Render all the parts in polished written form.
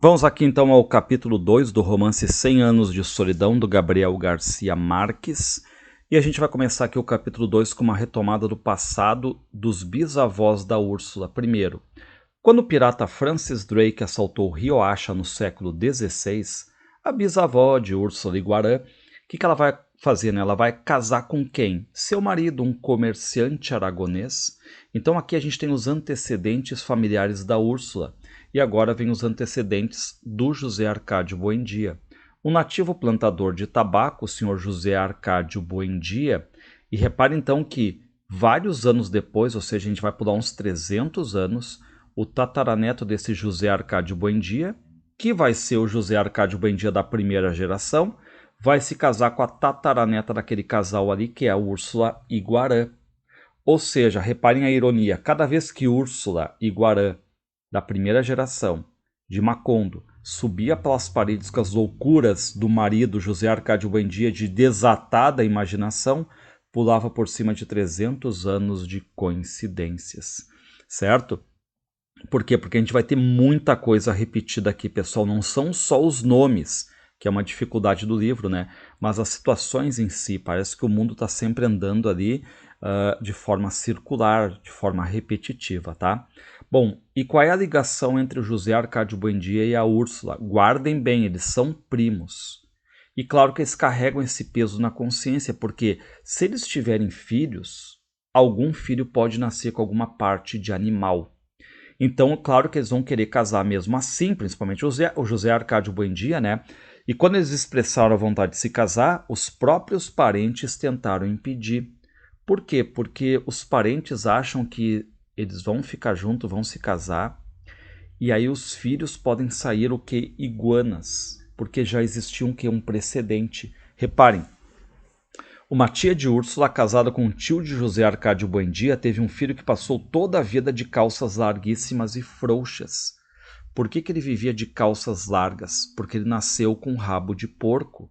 Vamos aqui então ao capítulo 2 do romance 100 Anos de Solidão, do Gabriel Garcia Marques. E a gente vai começar aqui o capítulo 2 com uma retomada do passado dos bisavós da Úrsula. Primeiro, quando o pirata Francis Drake assaltou Rioacha no século XVI, a bisavó de Úrsula Iguarã, o que ela vai fazer? Né? Ela vai casar com quem? Seu marido, um comerciante aragonês. Então aqui a gente tem os antecedentes familiares da Úrsula. E agora vem os antecedentes do José Arcádio Buendia. Um nativo plantador de tabaco, o senhor José Arcádio Buendia, e repare então que vários anos depois, ou seja, a gente vai pular uns 300 anos, o tataraneto desse José Arcádio Buendia, que vai ser o José Arcádio Buendia da primeira geração, vai se casar com a tataraneta daquele casal ali, que é a Úrsula Iguarã. Ou seja, reparem a ironia, cada vez que Úrsula Iguarã, da primeira geração, de Macondo, subia pelas paredes com as loucuras do marido José Arcádio Buendia de desatada imaginação, pulava por cima de 300 anos de coincidências, certo? Por quê? Porque a gente vai ter muita coisa repetida aqui, pessoal, não são só os nomes, que é uma dificuldade do livro, né? Mas as situações em si, parece que o mundo está sempre andando ali de forma circular, de forma repetitiva, tá? Bom, e qual é a ligação entre o José Arcádio Buendia e a Úrsula? Guardem bem, eles são primos. E claro que eles carregam esse peso na consciência, porque se eles tiverem filhos, algum filho pode nascer com alguma parte de animal. Então, claro que eles vão querer casar mesmo assim, principalmente o José Arcádio Buendia, né? E quando eles expressaram a vontade de se casar, os próprios parentes tentaram impedir. Por quê? Porque os parentes acham que eles vão ficar juntos, vão se casar, e aí os filhos podem sair o que? Iguanas, porque já existia um precedente. Reparem, uma tia de Úrsula, casada com um tio de José Arcádio Buendia, teve um filho que passou toda a vida de calças larguíssimas e frouxas. Por que ele vivia de calças largas? Porque ele nasceu com rabo de porco.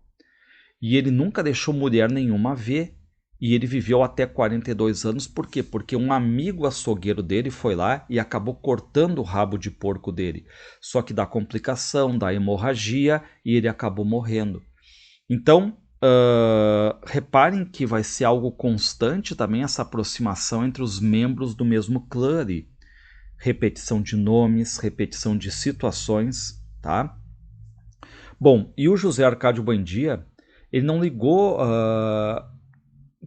E ele nunca deixou mulher nenhuma ver. E ele viveu até 42 anos. Por quê? Porque um amigo açougueiro dele foi lá e acabou cortando o rabo de porco dele. Só que dá complicação, dá hemorragia e ele acabou morrendo. Então, reparem que vai ser algo constante também essa aproximação entre os membros do mesmo clã ali. Repetição de nomes, repetição de situações, tá? Bom, e o José Arcádio Buendia, ele não ligou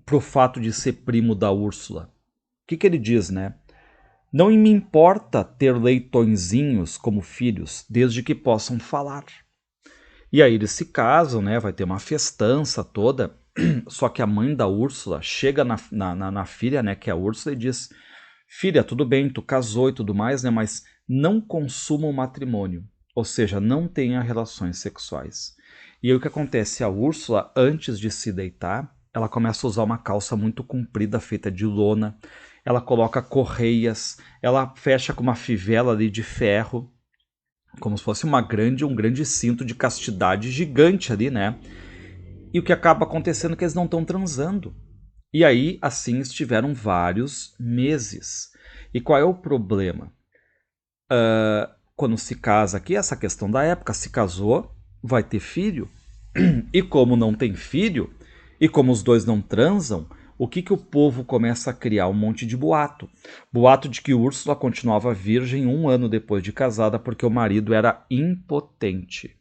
pro fato de ser primo da Úrsula. O que ele diz, né? Não me importa ter leitõezinhos como filhos, desde que possam falar. E aí eles se casam, né? Vai ter uma festança toda. Só que a mãe da Úrsula chega na filha, né? Que é a Úrsula, e diz: filha, tudo bem, tu casou e tudo mais, né? Mas não consuma o matrimônio. Ou seja, não tenha relações sexuais. E aí o que acontece? A Úrsula, antes de se deitar, ela começa a usar uma calça muito comprida, feita de lona. Ela coloca correias, ela fecha com uma fivela ali de ferro, como se fosse um grande cinto de castidade gigante ali, né? E o que acaba acontecendo é que eles não estão transando. E aí, assim, estiveram vários meses. E qual é o problema? Quando se casa aqui, essa questão da época, se casou, vai ter filho. E como não tem filho, e como os dois não transam, o que o povo começa a criar? Um monte de boato. Boato de que Úrsula continuava virgem 1 ano depois de casada porque o marido era impotente.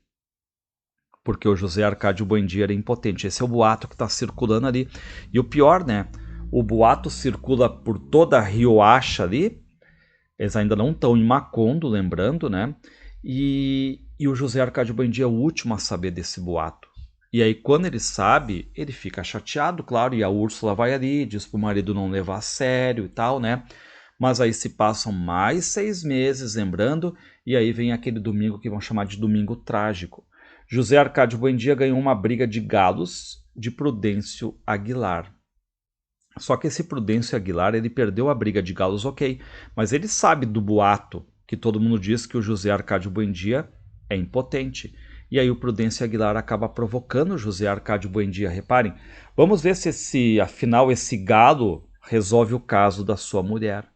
Porque o José Arcádio Buendia era impotente. Esse é o boato que está circulando ali. E o pior, né? O boato circula por toda a Rioacha ali. Eles ainda não estão em Macondo, lembrando, né? E o José Arcádio Buendia é o último a saber desse boato. E aí, quando ele sabe, ele fica chateado, claro, e a Úrsula vai ali, diz pro marido não levar a sério e tal, né? Mas aí se passam mais 6 meses, lembrando, e aí vem aquele domingo que vão chamar de domingo trágico. José Arcádio Buendia ganhou uma briga de galos de Prudêncio Aguilar. Só que esse Prudêncio Aguilar, ele perdeu a briga de galos, ok, mas ele sabe do boato, que todo mundo diz que o José Arcádio Buendia é impotente. E aí o Prudêncio Aguilar acaba provocando o José Arcádio Buendia. Reparem, vamos ver se afinal esse galo resolve o caso da sua mulher.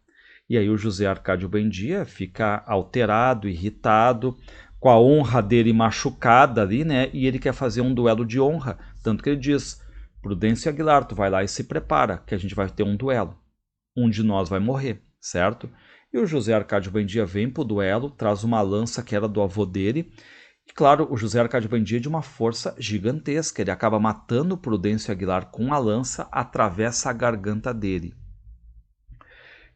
E aí o José Arcádio Buendia fica alterado, irritado, com a honra dele machucada ali, né? E ele quer fazer um duelo de honra. Tanto que ele diz, Prudêncio Aguilar, tu vai lá e se prepara, que a gente vai ter um duelo. Um de nós vai morrer, certo? E o José Arcádio Buendia vem pro duelo, traz uma lança que era do avô dele. E claro, o José Arcádio Buendia é de uma força gigantesca. Ele acaba matando o Prudêncio Aguilar com a lança, atravessa a garganta dele.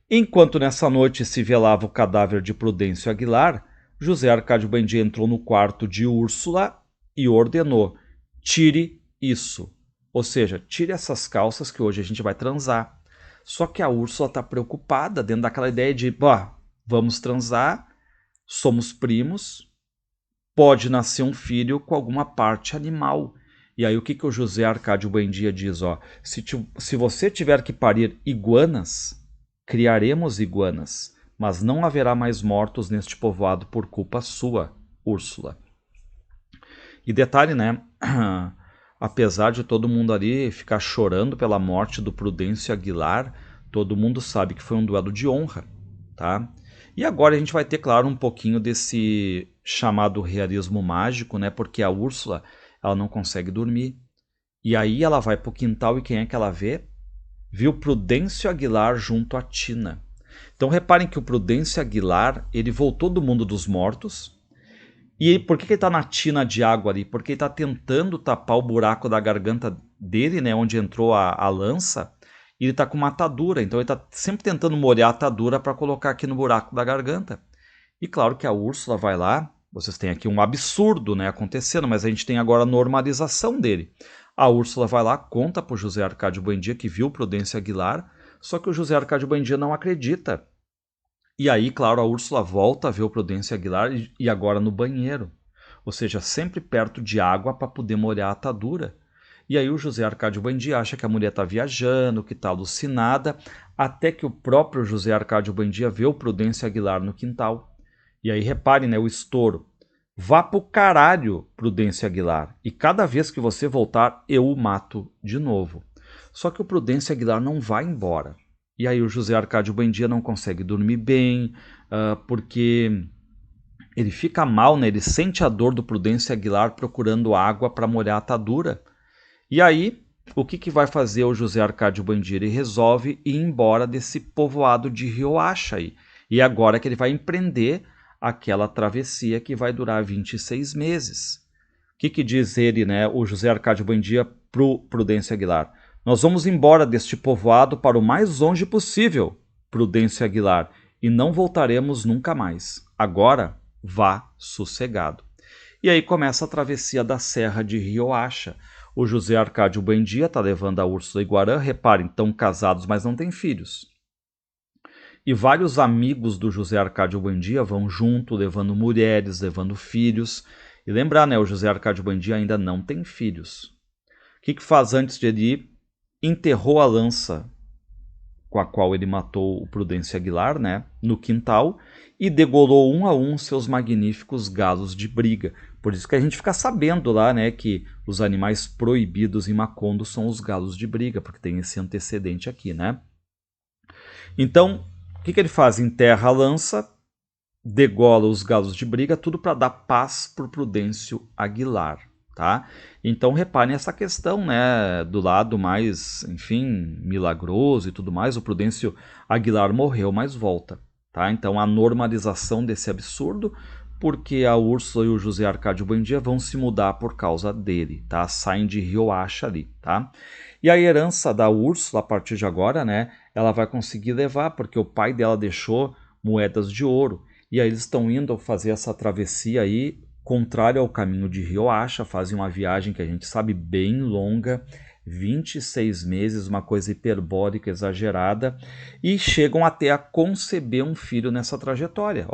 Enquanto nessa noite se velava o cadáver de Prudêncio Aguilar, José Arcádio Buendia entrou no quarto de Úrsula e ordenou: tire isso. Ou seja, tire essas calças que hoje a gente vai transar. Só que a Úrsula está preocupada dentro daquela ideia de, vamos transar, somos primos, pode nascer um filho com alguma parte animal. E aí o que o José Arcádio Buendia diz? Se você tiver que parir iguanas, criaremos iguanas, mas não haverá mais mortos neste povoado por culpa sua, Úrsula. E detalhe, né? Apesar de todo mundo ali ficar chorando pela morte do Prudêncio Aguilar, todo mundo sabe que foi um duelo de honra, tá? E agora a gente vai ter, claro, um pouquinho desse chamado realismo mágico, né? Porque a Úrsula, ela não consegue dormir. E aí ela vai pro quintal e quem é que ela vê? Viu Prudêncio Aguilar junto a Tina. Então reparem que o Prudêncio Aguilar, ele voltou do mundo dos mortos. E por que ele está na tina de água ali? Porque ele está tentando tapar o buraco da garganta dele, né, onde entrou a lança, e ele está com uma atadura. Então ele está sempre tentando molhar a atadura para colocar aqui no buraco da garganta. E claro que a Úrsula vai lá, vocês têm aqui um absurdo, né, acontecendo, mas a gente tem agora a normalização dele. A Úrsula vai lá, conta para o José Arcádio Buendia que viu Prudêncio Aguilar, só que o José Arcádio Buendia não acredita. E aí, claro, a Úrsula volta a ver o Prudêncio Aguilar e agora no banheiro. Ou seja, sempre perto de água para poder molhar a atadura. E aí o José Arcádio Buendia acha que a mulher está viajando, que está alucinada, até que o próprio José Arcádio Buendia vê o Prudêncio Aguilar no quintal. E aí reparem, né, o estouro. Vá pro caralho, Prudêncio Aguilar, e cada vez que você voltar, eu o mato de novo. Só que o Prudêncio Aguilar não vai embora. E aí o José Arcádio Buendia não consegue dormir bem, porque ele fica mal, né? Ele sente a dor do Prudêncio Aguilar procurando água para molhar a atadura. E aí, o que vai fazer o José Arcádio Buendia? Ele resolve ir embora desse povoado de Rioacha aí. E agora que ele vai empreender aquela travessia que vai durar 26 meses. O que diz ele, né, o José Arcádio Buendia pro Prudêncio Aguilar? Nós vamos embora deste povoado para o mais longe possível, Prudêncio Aguilar, e não voltaremos nunca mais. Agora, vá sossegado. E aí começa a travessia da Serra de Rioacha. O José Arcádio Buendia está levando a Úrsula e Guarã, reparem, estão casados, mas não têm filhos. E vários amigos do José Arcádio Buendia vão junto, levando mulheres, levando filhos. E lembrar, né, o José Arcádio Buendia ainda não tem filhos. O que faz antes de ele ir? Enterrou a lança com a qual ele matou o Prudêncio Aguilar, né, no quintal, e degolou um a um seus magníficos galos de briga. Por isso que a gente fica sabendo lá, né, que os animais proibidos em Macondo são os galos de briga, porque tem esse antecedente aqui, né. Então, o que ele faz? Enterra a lança, degola os galos de briga, tudo para dar paz para o Prudêncio Aguilar. Tá? Então reparem essa questão, né, do lado mais, enfim, milagroso e tudo mais, o Prudêncio Aguilar morreu, mas volta. Tá? Então a normalização desse absurdo, porque a Úrsula e o José Arcádio Buendia vão se mudar por causa dele, tá? Saem de Rioacha ali, tá? E a herança da Úrsula, a partir de agora, né, ela vai conseguir levar, porque o pai dela deixou moedas de ouro, e aí eles estão indo fazer essa travessia aí, contrário ao caminho de Rioacha, fazem uma viagem que a gente sabe bem longa, 26 meses, uma coisa hiperbólica, exagerada, e chegam até a conceber um filho nessa trajetória.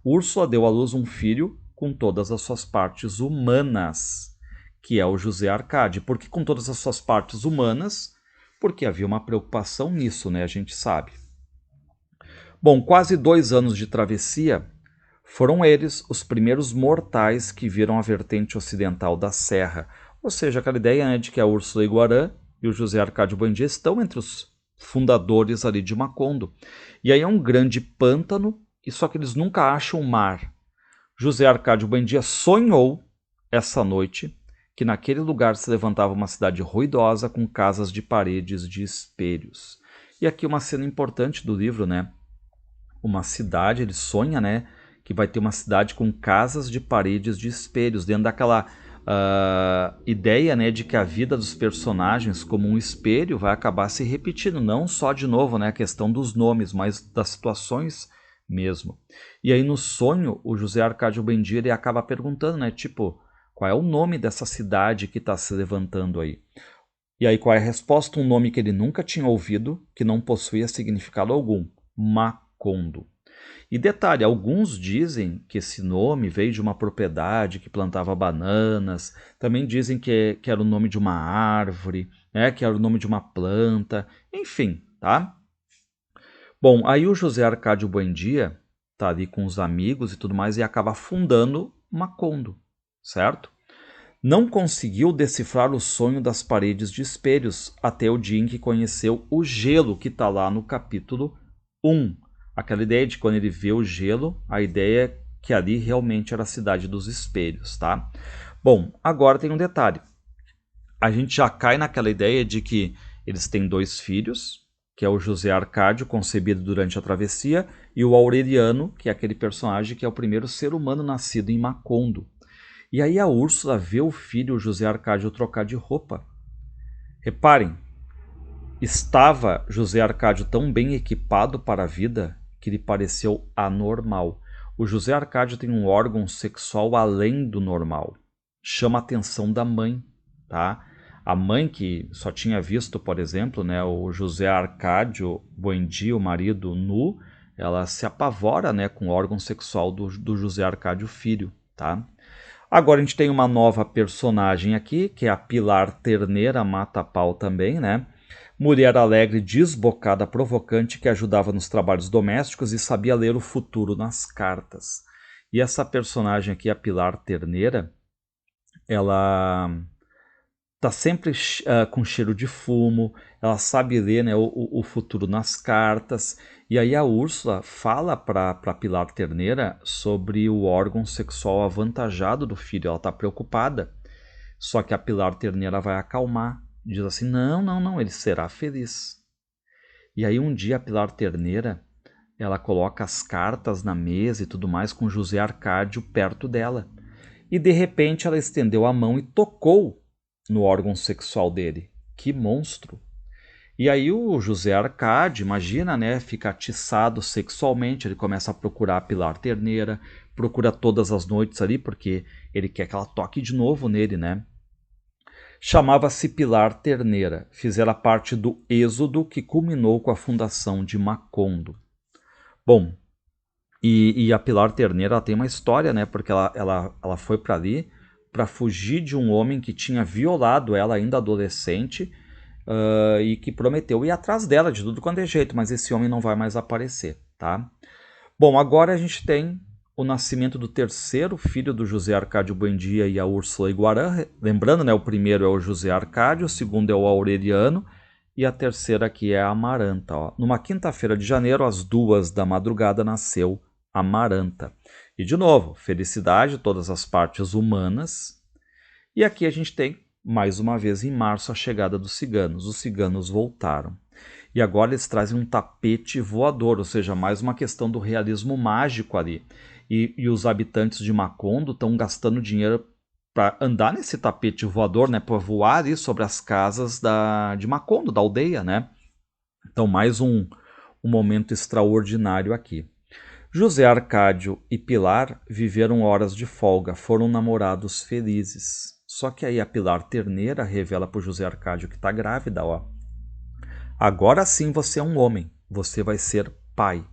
Úrsula deu à luz um filho com todas as suas partes humanas, que é o José Arcádio. Por que com todas as suas partes humanas? Porque havia uma preocupação nisso, né? A gente sabe. Bom, quase 2 anos de travessia, foram eles os primeiros mortais que viram a vertente ocidental da serra, ou seja, aquela ideia, né, de que a Úrsula e Guarã e o José Arcádio Buendia estão entre os fundadores ali de Macondo. E aí é um grande pântano, e só que eles nunca acham o mar. José Arcádio Buendia sonhou essa noite que naquele lugar se levantava uma cidade ruidosa com casas de paredes de espelhos. E aqui uma cena importante do livro, né? Uma cidade, ele sonha, né, que vai ter uma cidade com casas de paredes de espelhos, dentro daquela ideia, né, de que a vida dos personagens como um espelho vai acabar se repetindo, não só de novo, né, a questão dos nomes, mas das situações mesmo. E aí no sonho, o José Arcádio Buendia ele acaba perguntando, né, tipo, qual é o nome dessa cidade que está se levantando aí? E aí qual é a resposta? Um nome que ele nunca tinha ouvido, que não possuía significado algum, Macondo. E detalhe, alguns dizem que esse nome veio de uma propriedade que plantava bananas, também dizem que era o nome de uma árvore, né, que era o nome de uma planta, enfim, tá? Bom, aí o José Arcádio Buendia tá ali com os amigos e tudo mais e acaba fundando Macondo, certo? Não conseguiu decifrar o sonho das paredes de espelhos até o dia em que conheceu o gelo que está lá no capítulo 1. Aquela ideia de quando ele vê o gelo, a ideia é que ali realmente era a cidade dos espelhos, tá? Bom, agora tem um detalhe. A gente já cai naquela ideia de que eles têm 2 filhos, que é o José Arcádio, concebido durante a travessia, e o Aureliano, que é aquele personagem que é o primeiro ser humano nascido em Macondo. E aí a Úrsula vê o filho, o José Arcádio, trocar de roupa. Reparem, estava José Arcádio tão bem equipado para a vida que lhe pareceu anormal. O José Arcádio tem um órgão sexual além do normal. Chama a atenção da mãe, tá? A mãe que só tinha visto, por exemplo, né, o José Arcádio Buendia, o marido, nu, ela se apavora, né, com o órgão sexual do José Arcádio filho, tá? Agora a gente tem uma nova personagem aqui, que é a Pilar Terneira Mata-Pau também, né? Mulher alegre, desbocada, provocante, que ajudava nos trabalhos domésticos e sabia ler o futuro nas cartas. E essa personagem aqui, a Pilar Terneira, ela tá sempre com cheiro de fumo, ela sabe ler, né, o futuro nas cartas. E aí a Úrsula fala para Pilar Terneira sobre o órgão sexual avantajado do filho, ela está preocupada. Só que a Pilar Terneira vai acalmar, diz assim, não, não, não, ele será feliz. E aí um dia a Pilar Terneira, ela coloca as cartas na mesa e tudo mais com José Arcádio perto dela. E de repente ela estendeu a mão e tocou no órgão sexual dele. Que monstro! E aí o José Arcádio, imagina, né, fica atiçado sexualmente, ele começa a procurar a Pilar Terneira, procura todas as noites ali, porque ele quer que ela toque de novo nele, né? Chamava-se Pilar Terneira, fizera parte do êxodo que culminou com a fundação de Macondo. Bom, e a Pilar Terneira ela tem uma história, né, porque ela foi para ali para fugir de um homem que tinha violado ela ainda adolescente, e que prometeu ir atrás dela de tudo quanto é jeito, mas esse homem não vai mais aparecer, tá? Bom, agora a gente tem o nascimento do terceiro filho do José Arcádio Buendia e a Úrsula Iguarã. Lembrando, né, o primeiro é o José Arcádio, o segundo é o Aureliano e a terceira aqui é a Amaranta. Ó. Numa quinta-feira de janeiro, às 2 da madrugada, nasceu Amaranta. E de novo, felicidade, todas as partes humanas. E aqui a gente tem mais uma vez, em março, a chegada dos ciganos. Os ciganos voltaram. E agora eles trazem um tapete voador, ou seja, mais uma questão do realismo mágico ali. E os habitantes de Macondo estão gastando dinheiro para andar nesse tapete voador, né, para voar ali sobre as casas de Macondo, da aldeia, né? Então, mais um momento extraordinário aqui. José Arcádio e Pilar viveram horas de folga, foram namorados felizes. Só que aí a Pilar Terneira revela para o José Arcádio que está grávida, ó. Agora sim você é um homem, você vai ser pai.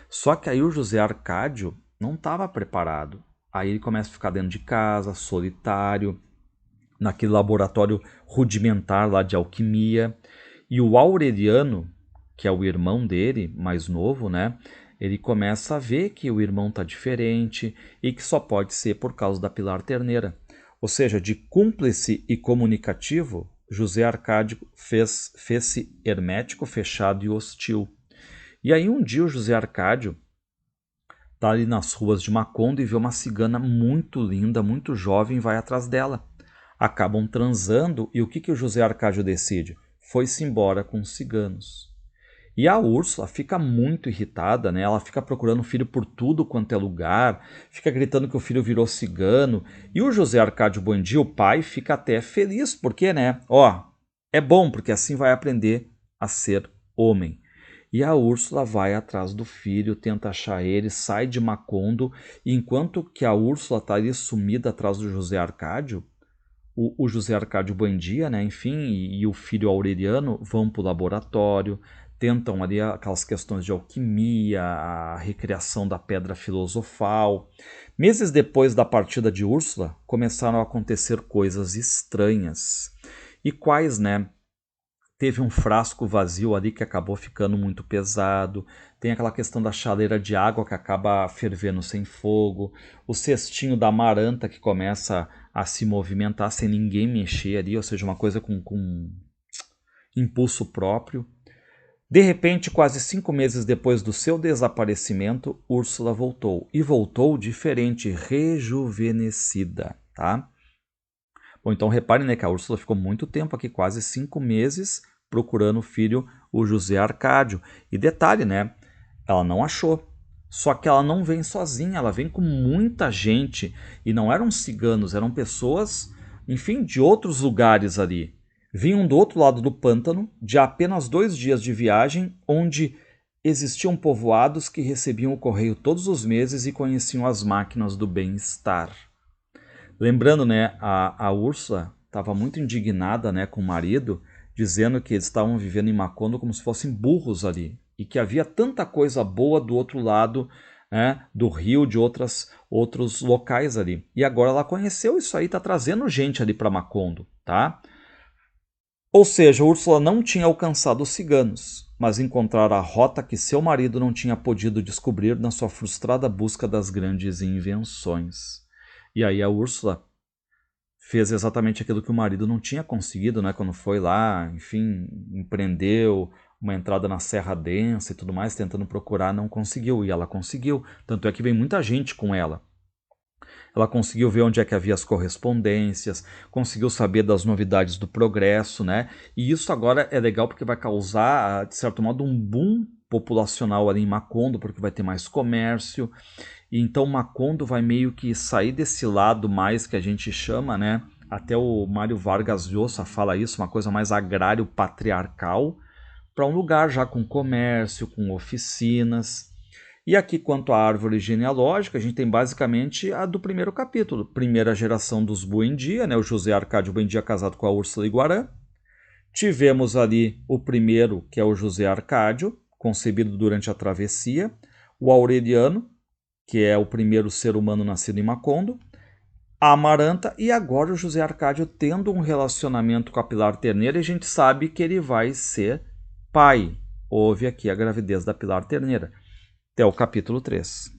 Só que aí o José Arcádio não estava preparado. Aí ele começa a ficar dentro de casa, solitário, naquele laboratório rudimentar lá de alquimia. E o Aureliano, que é o irmão dele, mais novo, né? Ele começa a ver que o irmão está diferente e que só pode ser por causa da Pilar Terneira. Ou seja, de cúmplice e comunicativo, José Arcádio fez-se hermético, fechado e hostil. E aí um dia o José Arcádio Tá ali nas ruas de Macondo e vê uma cigana muito linda, muito jovem, e vai atrás dela. Acabam transando e o que o José Arcádio decide? Foi-se embora com os ciganos. E a Úrsula fica muito irritada, né? Ela fica procurando o filho por tudo quanto é lugar, fica gritando que o filho virou cigano. E o José Arcádio Buendia, o pai, fica até feliz, porque, né? Ó, é bom, porque assim vai aprender a ser homem. E a Úrsula vai atrás do filho, tenta achar ele, sai de Macondo, e enquanto que a Úrsula está ali sumida atrás do José Arcádio, o José Arcádio Buendia, né, enfim, e o filho Aureliano vão para o laboratório, tentam ali aquelas questões de alquimia, a recriação da pedra filosofal. Meses depois da partida de Úrsula, começaram a acontecer coisas estranhas. E quais, né? Teve um frasco vazio ali que acabou ficando muito pesado. Tem aquela questão da chaleira de água que acaba fervendo sem fogo. O cestinho da Amaranta que começa a se movimentar sem ninguém mexer ali, ou seja, uma coisa com impulso próprio. De repente, quase 5 meses depois do seu desaparecimento, Úrsula voltou. E voltou diferente, rejuvenescida, tá? Bom, então reparem, né, que a Úrsula ficou muito tempo aqui, quase 5 meses, procurando o filho, o José Arcádio. E detalhe, né, ela não achou. Só que ela não vem sozinha, ela vem com muita gente. E não eram ciganos, eram pessoas, enfim, de outros lugares ali. Vinham do outro lado do pântano, de apenas 2 dias de viagem, onde existiam povoados que recebiam o correio todos os meses e conheciam as máquinas do bem-estar. Lembrando, né, a Úrsula estava muito indignada, né, com o marido, dizendo que eles estavam vivendo em Macondo como se fossem burros ali. E que havia tanta coisa boa do outro lado, né, do rio, de outros locais ali. E agora ela conheceu isso aí, está trazendo gente ali para Macondo, tá? Ou seja, Úrsula não tinha alcançado os ciganos, mas encontrara a rota que seu marido não tinha podido descobrir na sua frustrada busca das grandes invenções. E aí a Úrsula fez exatamente aquilo que o marido não tinha conseguido, né? Quando foi lá, enfim, empreendeu uma entrada na Serra Densa e tudo mais, tentando procurar, não conseguiu. E ela conseguiu. Tanto é que vem muita gente com ela. Ela conseguiu ver onde é que havia as correspondências, conseguiu saber das novidades do progresso, né? E isso agora é legal porque vai causar, de certo modo, um boom populacional ali em Macondo, porque vai ter mais comércio. E então Macondo vai meio que sair desse lado mais que a gente chama, né? Até o Mário Vargas Llosa fala isso, uma coisa mais agrário patriarcal, para um lugar já com comércio, com oficinas. E aqui, quanto à árvore genealógica, a gente tem basicamente a do primeiro capítulo. Primeira geração dos Buendia, né? O José Arcádio Buendia casado com a Úrsula Iguarã. Tivemos ali o primeiro, que é o José Arcádio, concebido durante a travessia. O Aureliano, que é o primeiro ser humano nascido em Macondo. A Amaranta e agora o José Arcádio tendo um relacionamento com a Pilar Terneira e a gente sabe que ele vai ser pai. Houve aqui a gravidez da Pilar Terneira. Até o capítulo 3.